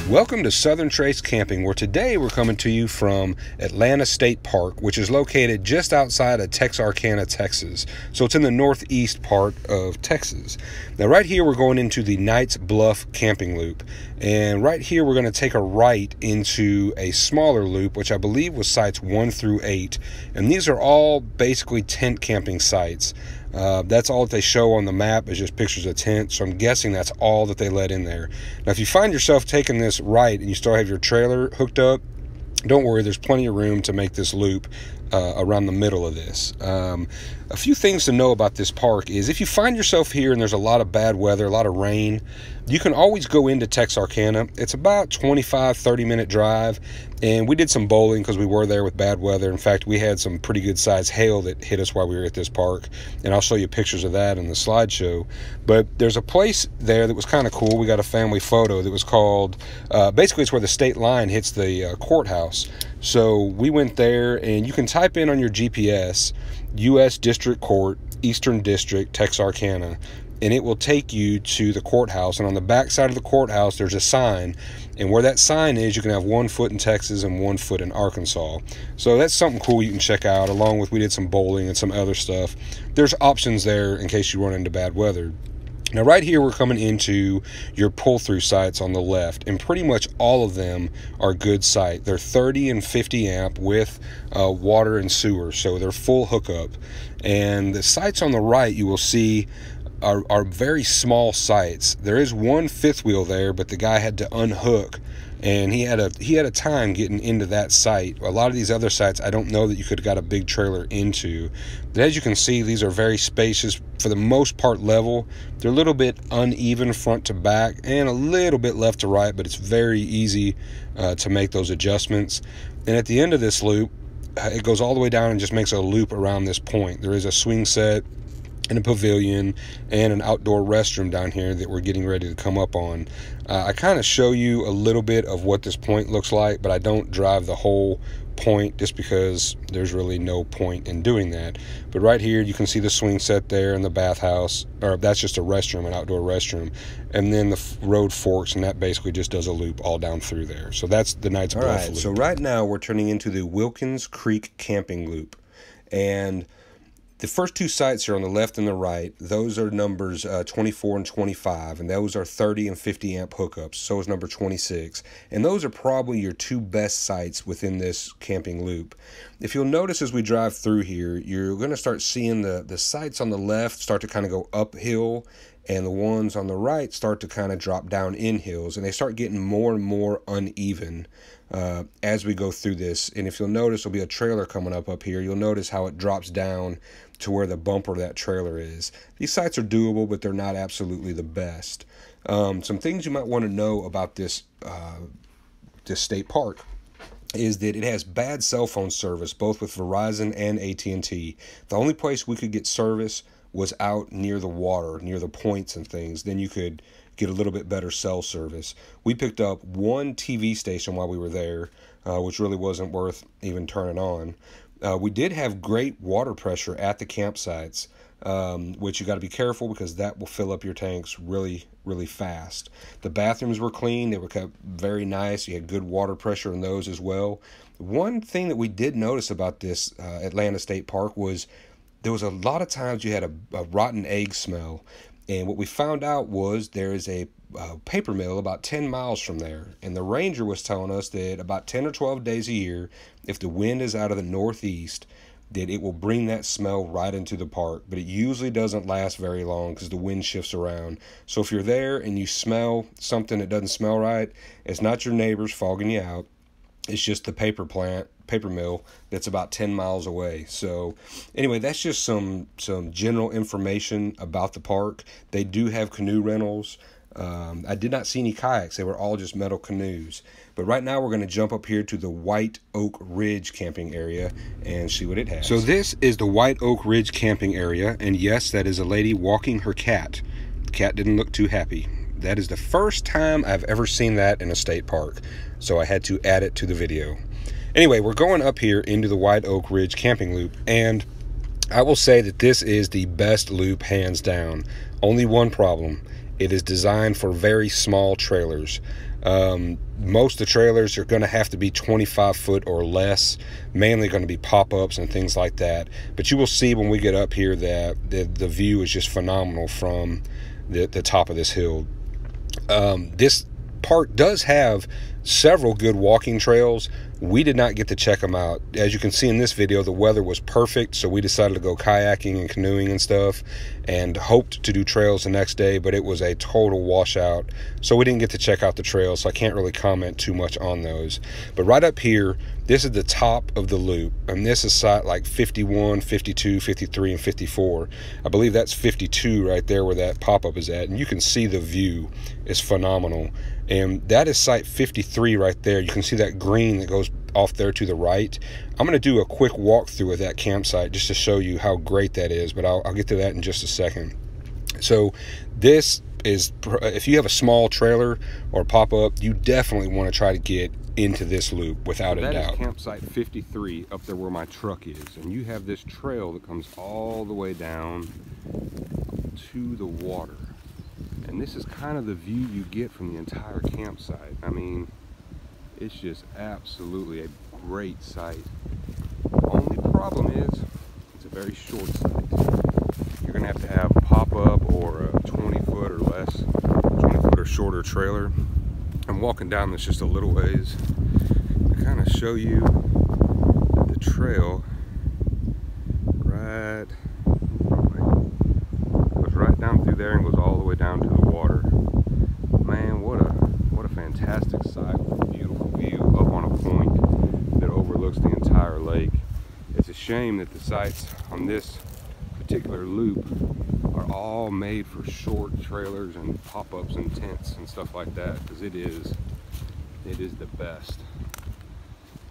Welcome to Southern Trace Camping, where today we're coming to you from Atlanta State Park, which is located just outside of Texarkana, Texas. So it's in the northeast part of Texas. Now right here we're going into the Knight's Bluff camping loop. And right here we're going to take a right into a smaller loop, which I believe was sites 1 through 8. And these are all basically tent camping sites. That's all that they show on the map is just pictures of tents, so I'm guessing that's all that they let in there. Now if you find yourself taking this right and you still have your trailer hooked up, don't worry, there's plenty of room to make this loop around the middle of this. A few things to know about this park is if you find yourself here and there's a lot of bad weather, a lot of rain, you can always go into Texarkana. It's about 25-30 minute drive, and we did some bowling because we were there with bad weather. In fact, we had some pretty good sized hail that hit us while we were at this park, and I'll show you pictures of that in the slideshow. But there's a place there that was kind of cool. We got a family photo that was called, basically it's where the state line hits the courthouse. So we went there, and you can type in on your GPS, U.S. District Court, Eastern District, Texarkana, and it will take you to the courthouse. And on the back side of the courthouse, there's a sign. And where that sign is, you can have 1 foot in Texas and 1 foot in Arkansas. So that's something cool you can check out, along with we did some bowling and some other stuff. There's options there in case you run into bad weather. Now right here we're coming into your pull-through sites on the left, and pretty much all of them are good site. They're 30 and 50 amp with water and sewer, so they're full hookup. And the sites on the right you will see are very small sites. There is one fifth wheel there, but the guy had to unhook, and he had a time getting into that site. A lot of these other sites I don't know that you could have got a big trailer into. But as you can see, these are very spacious, for the most part level. They're a little bit uneven front to back and a little bit left to right, but it's very easy to make those adjustments. And at the end of this loop, it goes all the way down and just makes a loop around this point. There is a swing set and a pavilion and an outdoor restroom down here that we're getting ready to come up on. I kind of show you a little bit of what this point looks like, but I don't drive the whole point just because there's really no point in doing that. But right here you can see the swing set there and the bathhouse, or that's just a restroom, an outdoor restroom, and then the road forks, and that basically just does a loop all down through there. So that's the Knight's Bluff loop. So right now we're turning into the Wilkins Creek camping loop, and the first 2 sites are on the left and the right. Those are numbers 24 and 25, and those are 30 and 50 amp hookups. So is number 26. And those are probably your 2 best sites within this camping loop. If you'll notice as we drive through here, you're going to start seeing the sites on the left start to kind of go uphill, and the ones on the right start to kind of drop down in hills, and they start getting more and more uneven as we go through this. And if you'll notice, there'll be a trailer coming up here. You'll notice how it drops down to where the bumper of that trailer is. These sites are doable, but they're not absolutely the best. Some things you might want to know about this state park is that it has bad cell phone service, both with Verizon and AT&T. The only place we could get service was out near the water, near the points and things. Then you could get a little bit better cell service. We picked up 1 TV station while we were there, which really wasn't worth even turning on. We did have great water pressure at the campsites, which you got to be careful because that will fill up your tanks really, really fast. The bathrooms were clean. They were kept very nice. You had good water pressure in those as well. One thing that we did notice about this Atlanta State Park was there was a lot of times you had a rotten egg smell. And what we found out was there is a paper mill about 10 miles from there. And the ranger was telling us that about 10 or 12 days a year, if the wind is out of the northeast, that it will bring that smell right into the park. But it usually doesn't last very long because the wind shifts around. So if you're there and you smell something that doesn't smell right, it's not your neighbors fogging you out. It's just the paper mill that's about 10 miles away. So anyway, that's just some general information about the park. They do have canoe rentals. I did not see any kayaks. They were all just metal canoes. But right now we're going to jump up here to the White Oak Ridge camping area and see what it has. So this is the White Oak Ridge camping area, and yes, that is a lady walking her cat. The cat didn't look too happy. That is the first time I've ever seen that in a state park, so I had to add it to the video. Anyway, we're going up here into the White Oak Ridge camping loop, and I will say that this is the best loop hands down. Only one problem: it is designed for very small trailers. Most of the trailers are going to have to be 25 foot or less, mainly going to be pop-ups and things like that. But you will see when we get up here that the view is just phenomenal from the top of this hill. This park does have several good walking trails. We did not get to check them out. As you can see in this video, the weather was perfect, so we decided to go kayaking and canoeing and stuff, and hoped to do trails the next day, but it was a total washout, so we didn't get to check out the trails, so I can't really comment too much on those. But right up here, this is the top of the loop, and this is site like 51, 52, 53, and 54. I believe that's 52 right there where that pop-up is at, and you can see the view is phenomenal. And that is site 53 right there. You can see that green that goes off there to the right. I'm going to do a quick walkthrough of that campsite just to show you how great that is, but I'll get to that in just a second. So this is, if you have a small trailer or pop-up, you definitely want to try to get into this loop without a doubt. That is campsite 53 up there where my truck is, and you have this trail that comes all the way down to the water. And this is kind of the view you get from the entire campsite. I mean, it's just absolutely a great site. Only problem is, it's a very short site. You're gonna have to have pop-up or a 20 foot or less, 20 foot or shorter trailer. I'm walking down this just a little ways to kind of show you that the trail goes right down through there and goes all the way down to the water. Man, what a fantastic site with a beautiful view up on a point that overlooks the entire lake. It's a shame that the sites on this particular loop are all made for short trailers and pop-ups and tents and stuff like that, because it is the best.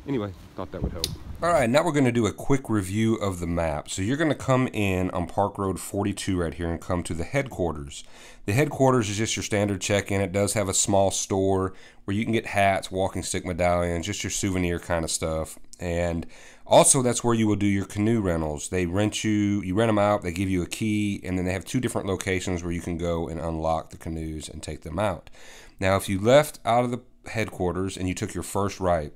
Anyway, thought that would help. All right, now we're going to do a quick review of the map. So you're going to come in on Park Road 42 right here and come to the headquarters. The headquarters is just your standard check-in. It does have a small store where you can get hats, walking stick medallions, just your souvenir kind of stuff. And also that's where you will do your canoe rentals. They rent you rent them out, they give you a key, and then they have two different locations where you can go and unlock the canoes and take them out. Now, if you left out of the headquarters and you took your first right,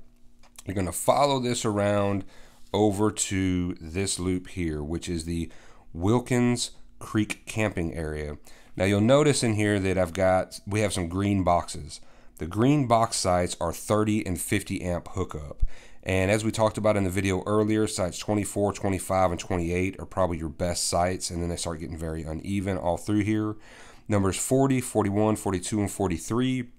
you're going to follow this around over to this loop here, which is the Wilkins Creek camping area. Now you'll notice in here that we have some green boxes. The green box sites are 30 and 50 amp hookup. And as we talked about in the video earlier, sites 24, 25, and 28 are probably your best sites, and then they start getting very uneven all through here. Numbers 40, 41, 42, and 43,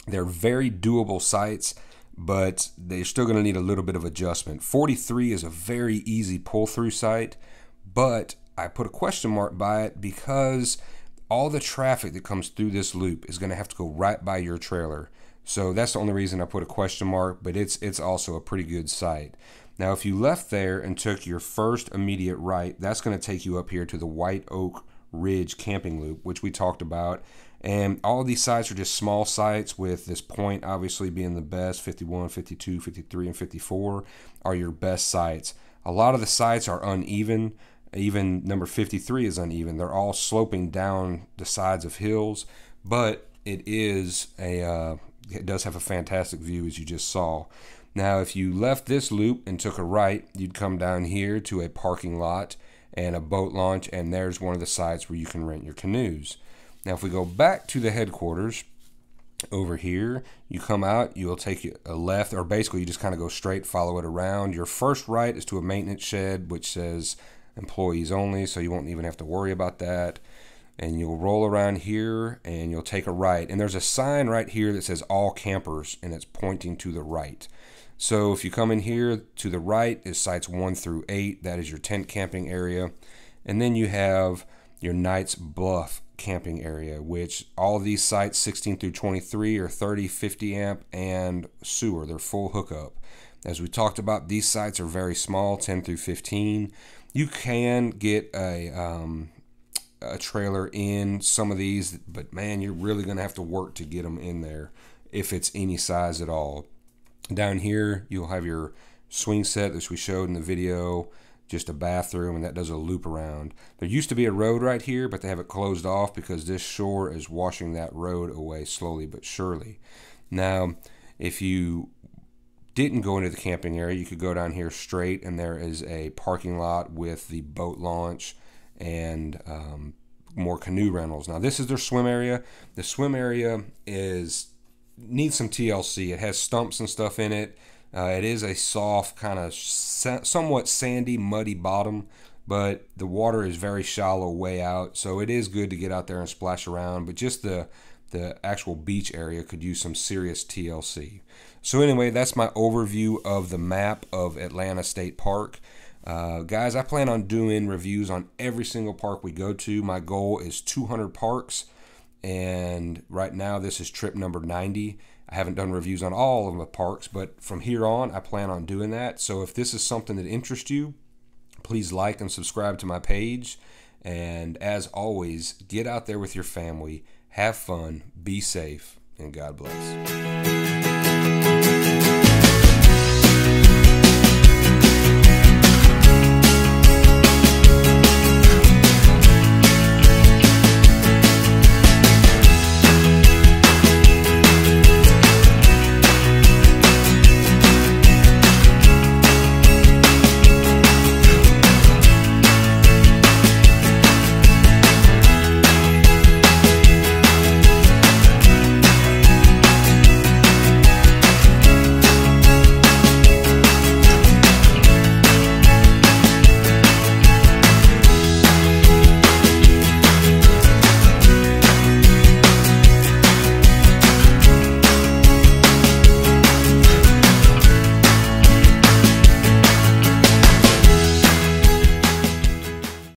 they're very doable sites, but they're still going to need a little bit of adjustment. 43 is a very easy pull-through site, but I put a question mark by it because all the traffic that comes through this loop is going to have to go right by your trailer. So that's the only reason I put a question mark, but it's also a pretty good site. Now, if you left there and took your first immediate right, that's going to take you up here to the White Oak Ridge camping loop, which we talked about. And all of these sites are just small sites, with this point obviously being the best. 51, 52, 53, and 54 are your best sites. A lot of the sites are uneven. Even number 53 is uneven. They're all sloping down the sides of hills, but it does have a fantastic view, as you just saw. Now, if you left this loop and took a right, you'd come down here to a parking lot and a boat launch, and there's one of the sites where you can rent your canoes. Now, if we go back to the headquarters over here, you come out, you'll take a left, or basically you just kind of go straight, follow it around. Your first right is to a maintenance shed, which says employees only, so you won't even have to worry about that. And you'll roll around here and you'll take a right. And there's a sign right here that says all campers, and it's pointing to the right. So if you come in here, to the right is sites 1 through 8. That is your tent camping area. And then you have your Knight's Bluff camping area, which all of these sites 16 through 23 are 30, 50 amp and sewer. They're full hookup. As we talked about, these sites are very small, 10 through 15. You can get a trailer in some of these, but man, you're really going to have to work to get them in there if it's any size at all. Down here, you'll have your swing set, which we showed in the video, just a bathroom, and that does a loop around. There used to be a road right here, but they have it closed off because this shore is washing that road away slowly but surely. Now, if you didn't go into the camping area, you could go down here straight, and there is a parking lot with the boat launch and more canoe rentals. Now, this is their swim area. The swim area needs some TLC. It has stumps and stuff in it. It is a soft, kind of somewhat sandy, muddy bottom, but the water is very shallow way out, so it is good to get out there and splash around. But just the actual beach area could use some serious TLC. So anyway, that's my overview of the map of Atlanta State Park. Guys, I plan on doing reviews on every single park we go to. My goal is 200 parks, and right now this is trip number 90. I haven't done reviews on all of the parks, but from here on, I plan on doing that. So if this is something that interests you, please like and subscribe to my page. And as always, get out there with your family, have fun, be safe, and God bless.